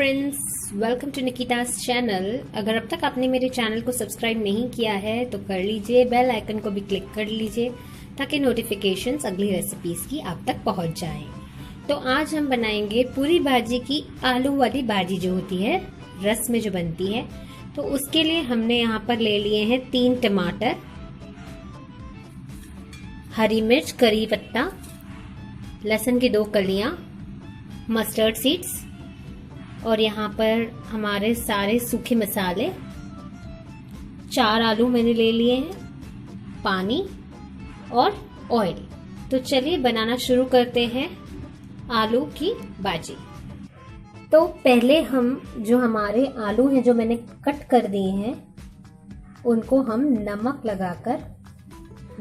Friends, welcome to Nikita's channel. अगर अब तक आपने मेरे चैनल को सब्सक्राइब नहीं किया है तो कर लीजिए, बेल आइकन को भी क्लिक कर लीजिए ताकि नोटिफिकेशंस अगली रेसिपीज की आप तक पहुंच जाएं। तो आज हम बनाएंगे पूरी भाजी की आलू वाली भाजी जो होती है रस में जो बनती है। तो उसके लिए हमने यहाँ पर ले लिए हैं 3 टमाटर, हरी मिर्च, करी पत्ता, लहसुन की 2 कलियां, मस्टर्ड सीड्स और यहाँ पर हमारे सारे सूखे मसाले, 4 आलू मैंने ले लिए हैं, पानी और ऑयल। तो चलिए बनाना शुरू करते हैं आलू की भाजी। तो पहले हम जो हमारे आलू हैं जो मैंने कट कर दिए हैं उनको हम नमक लगाकर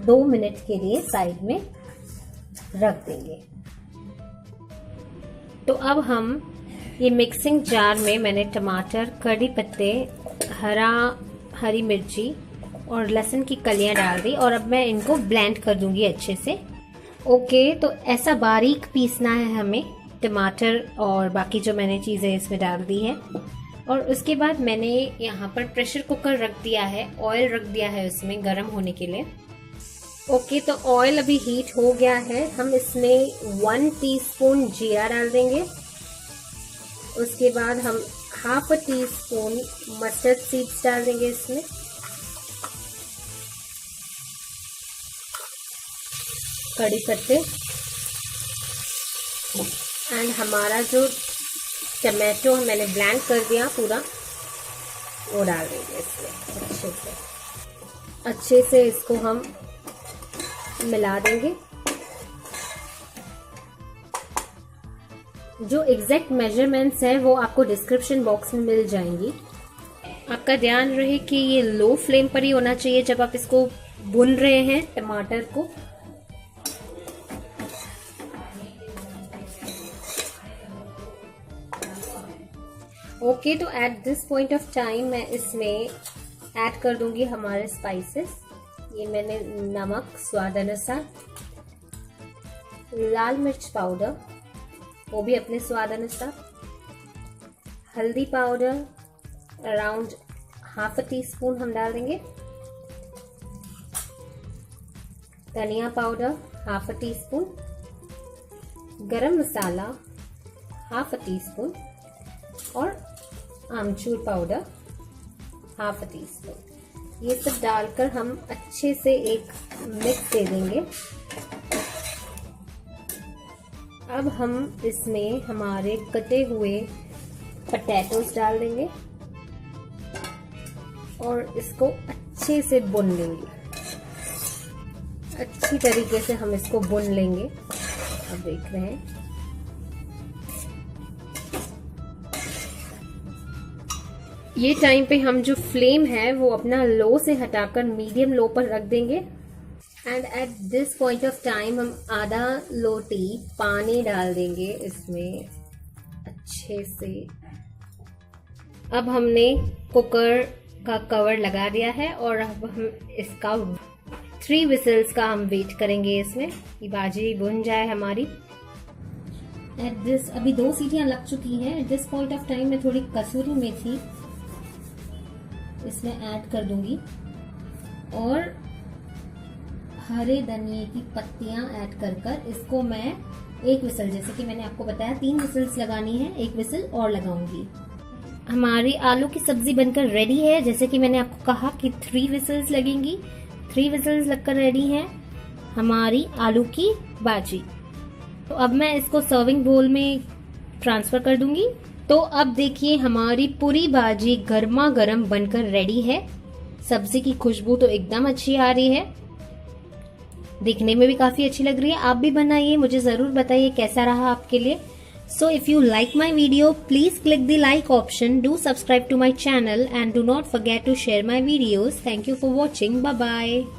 2 मिनट के लिए साइड में रख देंगे। तो अब हम ये मिक्सिंग जार में मैंने टमाटर, कड़ी पत्ते, हरी मिर्ची और लहसुन की कलियां डाल दी और अब मैं इनको ब्लेंड कर दूंगी अच्छे से। ओके, तो ऐसा बारीक पीसना है हमें टमाटर और बाकी जो मैंने चीज़ें इसमें डाल दी है। और उसके बाद मैंने यहाँ पर प्रेशर कुकर रख दिया है, ऑयल रख दिया है उसमें गर्म होने के लिए। ओके, तो ऑयल अभी हीट हो गया है। हम इसमें 1 टीस्पून जीरा डाल देंगे। उसके बाद हम ½ टीस्पून मस्टर्ड सीड्स डाल देंगे इसमें। कड़ी पत्ते एंड हमारा जो टमाटो मैंने ब्लेंड कर दिया पूरा वो डाल देंगे इसमें। अच्छे से इसको हम मिला देंगे। जो एग्जैक्ट मेजरमेंट्स है वो आपको डिस्क्रिप्शन बॉक्स में मिल जाएंगी। आपका ध्यान रहे कि ये लो फ्लेम पर ही होना चाहिए जब आप इसको भून रहे हैं टमाटर को। ओके, तो at this point of time मैं इसमें ऐड कर दूंगी हमारे स्पाइसेस। ये मैंने नमक स्वाद अनुसार, लाल मिर्च पाउडर वो भी अपने स्वाद अनुसार, हल्दी पाउडर अराउंड ½ टीस्पून हम डाल देंगे, धनिया पाउडर ½ टीस्पून, गरम मसाला ½ टीस्पून और आमचूर पाउडर ½ टीस्पून। ये सब डालकर हम अच्छे से एक मिक्स दे देंगे। अब हम इसमें हमारे कटे हुए पोटैटोस डाल देंगे और इसको अच्छे से भून लेंगे। अच्छी तरीके से हम इसको भून लेंगे। अब देख रहे हैं ये टाइम पे हम जो फ्लेम है वो अपना लो से हटाकर मीडियम लो पर रख देंगे। And at this point of time हम आधा लोटी पानी डाल देंगे इसमें अच्छे से। अब हमने कुकर का कवर लगा दिया है और अब हम इसका 3 विसल्स का हम वेट करेंगे इसमें ये भाजी भुन जाए हमारी। एट दिस अभी 2 सीटियां लग चुकी हैं। At this point of time मैं थोड़ी कसूरी मेथी इसमें ऐड कर दूंगी और हरे धनिए की पत्तियां ऐड कर इसको मैं 1 विसल, जैसे कि मैंने आपको बताया 3 विसल्स लगानी है, 1 विसल और लगाऊंगी। हमारी आलू की सब्जी बनकर रेडी है। जैसे कि मैंने आपको कहा कि 3 विसल्स लगेंगी, 3 विसल्स लगकर रेडी है हमारी आलू की भाजी। तो अब मैं इसको सर्विंग बोल में ट्रांसफर कर दूंगी। तो अब देखिए हमारी पूरी भाजी गर्मा गर्म बनकर रेडी है। सब्जी की खुशबू तो एकदम अच्छी आ रही है, दिखने में भी काफी अच्छी लग रही है। आप भी बनाइए, मुझे जरूर बताइए कैसा रहा आपके लिए। So if you like my video, please click the like option, do subscribe to my channel and do not forget to share my videos. Thank you for watching. Bye bye.